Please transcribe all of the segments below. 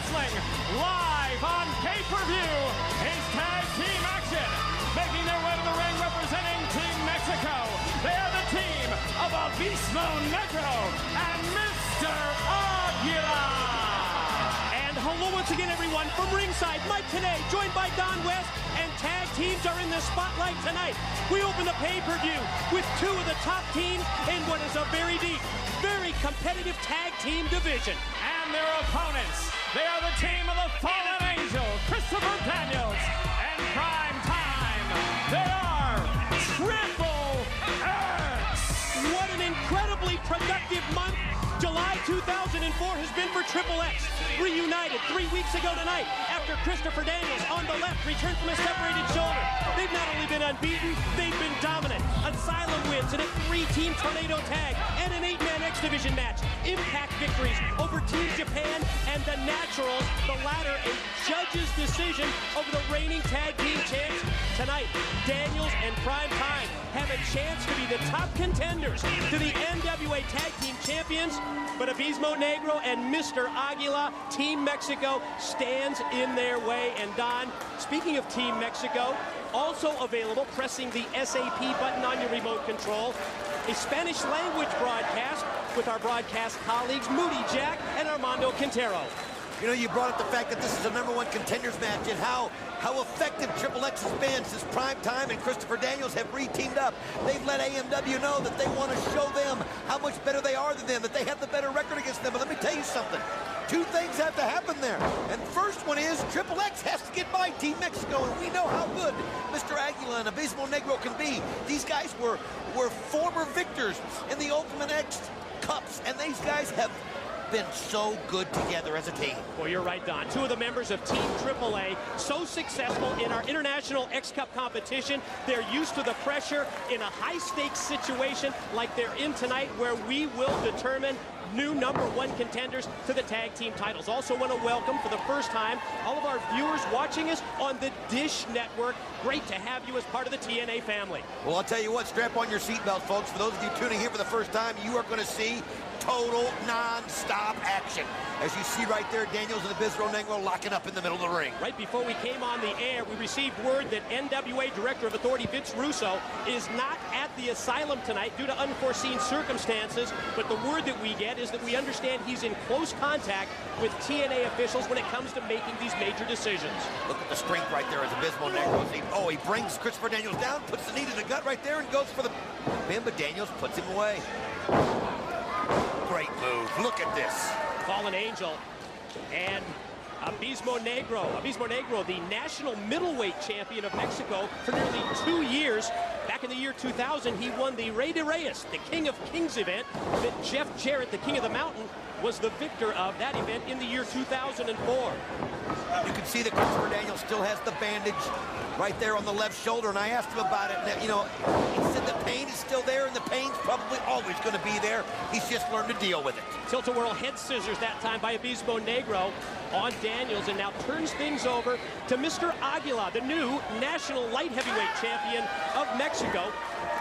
Wrestling, live on pay-per-view, is tag team action. Making their way to the ring representing Team Mexico, they are the team of Abismo Negro and Mr. Aguila. And hello once again, everyone, from ringside. Mike Tenay, joined by Don West, and tag teams are in the spotlight tonight. We open the pay-per-view with two of the top teams in what is a very deep, very competitive tag team division. And their opponents, they are the team of the Fallen Angel, Christopher Daniels, and Prime Time. They are Triple X. What an incredibly productive month July 2004 has been for Triple X. Reunited 3 weeks ago tonight after Christopher Daniels on the left returned from a separated shoulder. They've not only been unbeaten, they've been dominant. Asylum wins in a 3-team tornado tag and an 8-man X Division match. Impact victories over Team Japan and the Naturals, the latter a judge's decision over the reigning tag team champs. Tonight, Daniels and Prime Time have a chance to be the top contenders to the NWA Tag Team Champions, but Abismo Negro and Mr. Aguila, Team Mexico, stands in their way. And Don, speaking of Team Mexico, also available, pressing the SAP button on your remote control, a Spanish language broadcast with our broadcast colleagues Moody Jack and Armando Quintero. You know, you brought up the fact that this is a #1 contenders match and how effective Triple X has been since Prime Time and Christopher Daniels have re-teamed up. They've let AMW know that they want to show them how much better they are than them, that they have the better record against them. But let me tell you something. Two things have to happen there. And first one is Triple X has to get by Team Mexico, and we know how good Mr. Aguila and Abismo Negro can be. These guys were former victors in the Ultimate X Cups, and these guys have been so good together as a team. Well, you're right, Don. Two of the members of Team AAA, so successful in our International X-Cup competition. They're used to the pressure in a high-stakes situation like they're in tonight, where we will determine new #1 contenders to the tag team titles. Also want to welcome for the first time all of our viewers watching us on the Dish Network. Great to have you as part of the TNA family. Well, I'll tell you what, strap on your seatbelts, folks. For those of you tuning here for the first time, you are going to see total non-stop action. As you see right there, Daniels and Abismo Negro locking up in the middle of the ring. Right before we came on the air, we received word that NWA Director of Authority Vince Russo is not at the Asylum tonight due to unforeseen circumstances, but the word that we get is that we understand he's in close contact with TNA officials when it comes to making these major decisions. Look at the strength right there as Abismo Negro. He brings Christopher Daniels down, puts the knee to the gut right there, and goes for the pin, but Daniels puts him away. Great move. Look at this. Fallen Angel and Abismo Negro. Abismo Negro, the national middleweight champion of Mexico for nearly 2 years. Back in the year 2000, he won the Rey de Reyes, the King of Kings event, that Jeff Jarrett, the King of the Mountain, was the victor of that event in the year 2004. You can see that Christopher Daniels still has the bandage right there on the left shoulder, and I asked him about it, and, you know, he said the pain is still there, and the pain's probably always going to be there. He's just learned to deal with it. Tilt-a-whirl head scissors that time by Abismo Negro on Daniels, and now turns things over to Mr. Aguila, the new national light heavyweight champion of Mexico,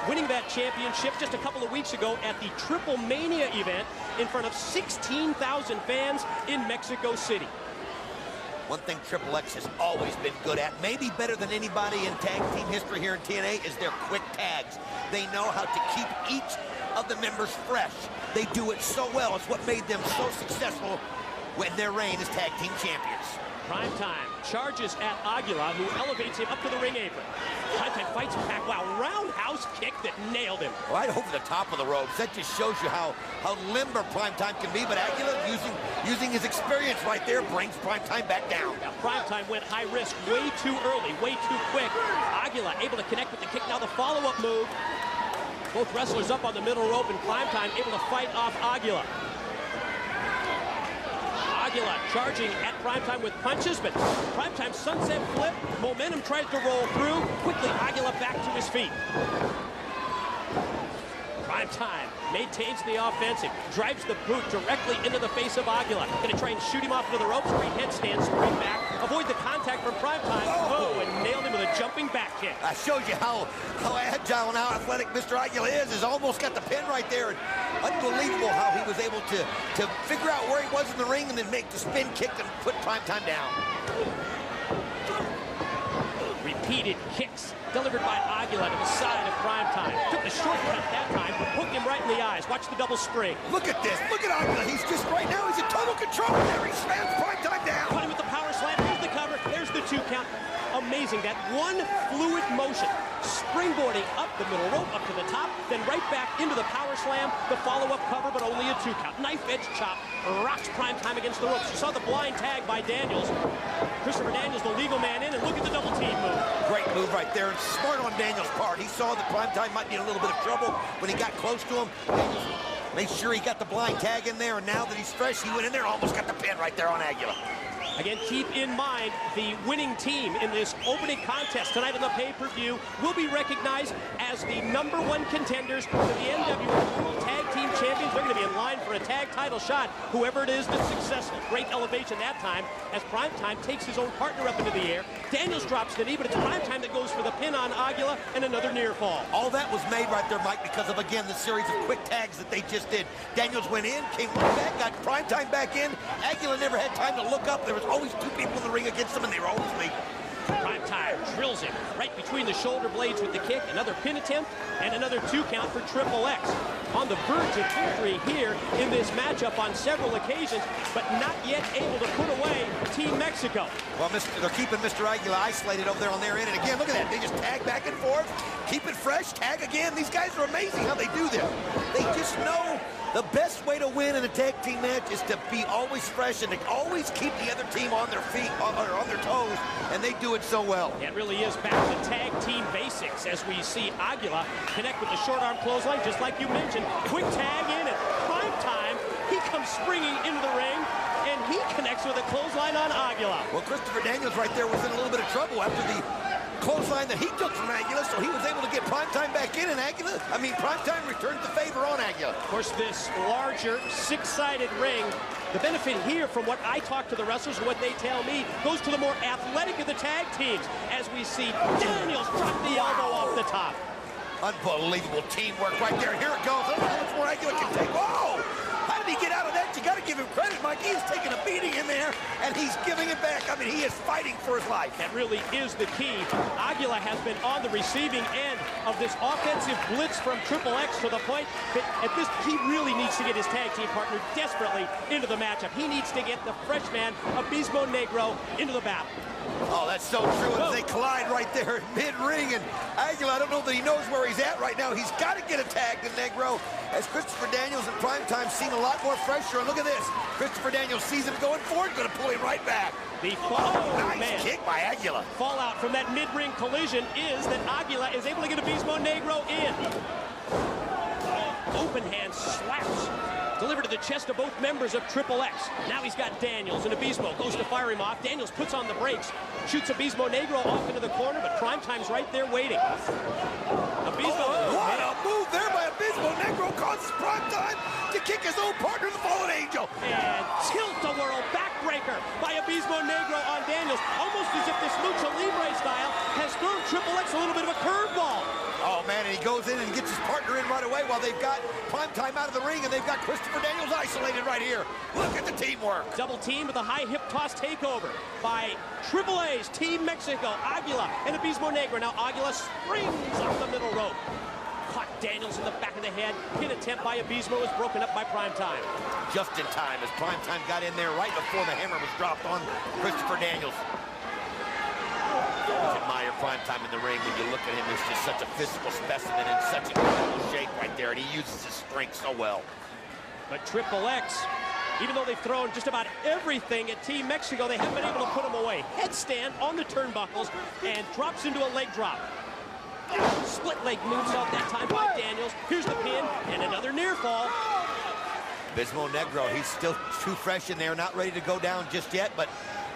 winning that championship just a couple of weeks ago at the Triple Mania event in front of 16,000 fans in Mexico City. One thing Triple X has always been good at, maybe better than anybody in tag team history here in TNA, is their quick tags. They know how to keep each of the members fresh. They do it so well. It's what made them so successful when their reign as tag team champions. Prime Time charges at Aguila, who elevates him up to the ring apron. Prime Time fights back. Wow, roundhouse kick that nailed him. Right over the top of the ropes. That just shows you how limber Prime Time can be. But Aguila, using his experience right there, brings Prime Time back down. Now, Prime Time went high risk way too early, way too quick. Aguila able to connect with the kick. Now the follow-up move. Both wrestlers up on the middle rope, and Prime Time able to fight off Aguila. Aguila charging at Prime Time with punches, but Prime Time sunset flip. Momentum tries to roll through. Quickly, Aguila back to his feet. Prime Time maintains the offensive, drives the boot directly into the face of Aguila. Gonna try and shoot him off into the ropes. Great headstand, spring back, avoid the contact from Prime Time. Oh, and nailed him with a jumping back kick. I showed you how agile and how athletic Mr. Aguila is. He's almost got the pin right there. And Unbelievable how he was able to figure out where he was in the ring and then make the spin kick and put Primetime down. Repeated kicks delivered by Aguila to the side of Primetime. Took the shortcut that time, hooked him right in the eyes. Watch the double spring. Look at this. Look at Aguila. He's just right now. He's in total control. There he slams Primetime down. Caught him with the power slam. Here's the cover. There's the 2 count. Amazing, that one fluid motion, springboarding up the middle rope, up to the top, then right back into the power slam, the follow-up cover, but only a 2 count. Knife edge chop, rocks Primetime against the ropes. You saw the blind tag by Daniels. Christopher Daniels, the legal man in, and look at the double team move. Great move right there, and smart on Daniels' part. He saw that Primetime might be in a little bit of trouble when he got close to him. Daniels made sure he got the blind tag in there, and now that he's fresh, he went in there and almost got the pin right there on Aguila. Again, keep in mind the winning team in this opening contest tonight on the pay-per-view will be recognized as the #1 contenders for the NWA World Tag Team Champions. They're going to be in line for a tag title shot, whoever it is that's successful. Great elevation that time as Primetime takes his own partner up into the air. Daniels drops the knee, but it's Primetime that goes for the pin on Aguila and another near fall. All that was made right there, Mike, because of, again, the series of quick tags that they just did. Daniels went in, came right back, got Primetime back in. Aguila never had time to look up. There was always 2 people in the ring against him, and they were always late. Primetime drills him right between the shoulder blades with the kick. Another pin attempt and another 2 count for Triple X. On the verge of victory here in this matchup on several occasions, but not yet able to put away Team Mexico. Well, they're keeping Mr. Aguila isolated over there on their end. And again, look at that. They just tag back and forth, keep it fresh, tag again. These guys are amazing how they do this. They just know the best way to win in a tag team match is to be always fresh and to always keep the other team on their feet, or on their toes, and they do it so well. It really is back to tag team basics as we see Aguila connect with the short arm clothesline, just like you mentioned. Quick tag in at Primetime. He comes springing into the ring, and he connects with a clothesline on Aguila. Well, Christopher Daniels right there was in a little bit of trouble after the clothesline that he took from Aguila, so he was able to get Primetime back in, and Primetime returned the favor on Aguila. Of course, this larger 6-sided ring, the benefit here from what I talk to the wrestlers and what they tell me goes to the more athletic of the tag teams as we see Daniels drop the elbow off the top. Unbelievable teamwork right there. Here it goes. I don't know how much more Aguila can take. Whoa! How did he get out of that? You got to give him credit, Mike. He is taking a beating in there, and he's giving it back. I mean, he is fighting for his life. That really is the key. Aguila has been on the receiving end of this offensive blitz from Triple X to the point that at this, he really needs to get his tag team partner desperately into the matchup. He needs to get the freshman, Abismo Negro, into the battle. Oh, that's so true. As they collide right there mid-ring, and Aguila, I don't know that he knows where he's at right now. He's got to get a tag to Negro, as Christopher Daniels in Primetime seen a lot more pressure. And look at this. Christopher Daniels sees him going forward, going to pull him right back. The nice man. Kick by Aguila. Fallout from that mid-ring collision is that Aguila is able to get Abismo Negro in. Open hand slaps. Delivered to the chest of both members of Triple X. Now he's got Daniels, and Abismo goes to fire him off. Daniels puts on the brakes, shoots Abismo Negro off into the corner, but Primetime's right there waiting. Abismo, what a move there by Abismo Negro, causes Primetime to kick his own partner, the Fallen Angel. And tilt-a-whirl backbreaker by Abismo Negro on Daniels, almost as if this Lucha Libre style has thrown Triple X a little bit of a curveball. Oh, man, and he goes in and gets his partner in right away while they've got Primetime out of the ring, and they've got Christopher Daniels isolated right here. Look at the teamwork. Double team with a high hip toss takeover by Triple A's Team Mexico, Aguila and Abismo Negro. Now Aguila springs off the middle rope. Caught Daniels in the back of the head. Pin attempt by Abismo is broken up by Primetime. Just in time as Primetime got in there right before the hammer was dropped on Christopher Daniels. I admire Primetime in the ring. When you look at him, he's just such a physical specimen in such incredible shape right there, and he uses his strength so well. But Triple X, even though they've thrown just about everything at Team Mexico, they haven't been able to put him away. Headstand on the turnbuckles and drops into a leg drop. Split leg moonsault that time by Daniels. Here's the pin and another near fall. Abismo Negro, he's still too fresh in there, not ready to go down just yet, but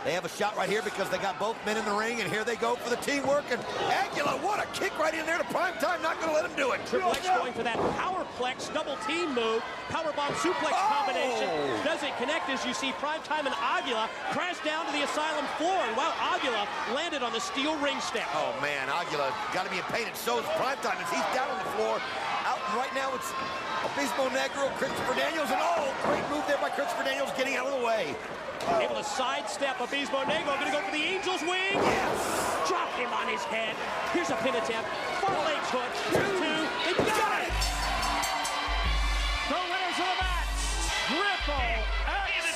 they have a shot right here because they got both men in the ring, and here they go for the teamwork. And Aguila, what a kick right in there to Primetime. Not going to let him do it. Triple X going for that powerplex double team move. Powerbomb suplex combination. Doesn't connect as you see Primetime and Aguila crash down to the Asylum floor. And while Aguila landed on the steel ring step. Oh, man, Aguila got to be in pain. And so is Primetime as he's down on the floor. out. And right now it's Abismo Negro, Christopher Daniels, and oh, great move there by Christopher Daniels getting out of the way. Able to sidestep Abismo Negro, gonna go for the Angel's wing. Yes. Drop him on his head. Here's a pin attempt. Far legs hook. Here's two. They got it. The winners of the match, Triple X.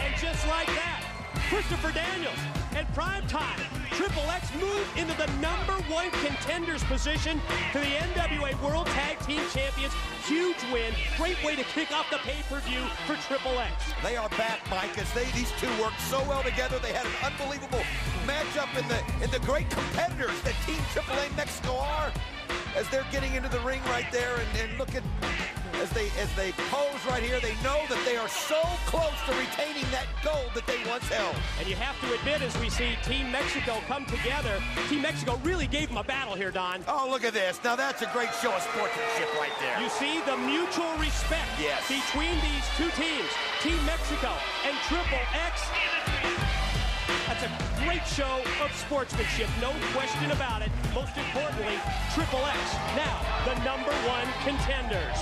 And just like that, Christopher Daniels and Primetime. Triple X moved into the #1 contenders position to the NWA World Tag Team Champions. Huge win. Great way to kick off the pay-per-view for Triple X. They are back, Mike, as these two worked so well together. They had an unbelievable matchup in the great competitors that Team AAA Mexico are, as they're getting into the ring right there, and look at as they pose right here. They know that they are so close to retaining that gold that they once held. And you have to admit, as we see Team Mexico come together, Team Mexico really gave them a battle here, Don. Oh, look at this. Now that's a great show of sportsmanship right there. You see the mutual respect between these two teams, Team Mexico and Triple X. That's a great show of sportsmanship, no question about it. Most importantly, Triple X, now the #1 contenders.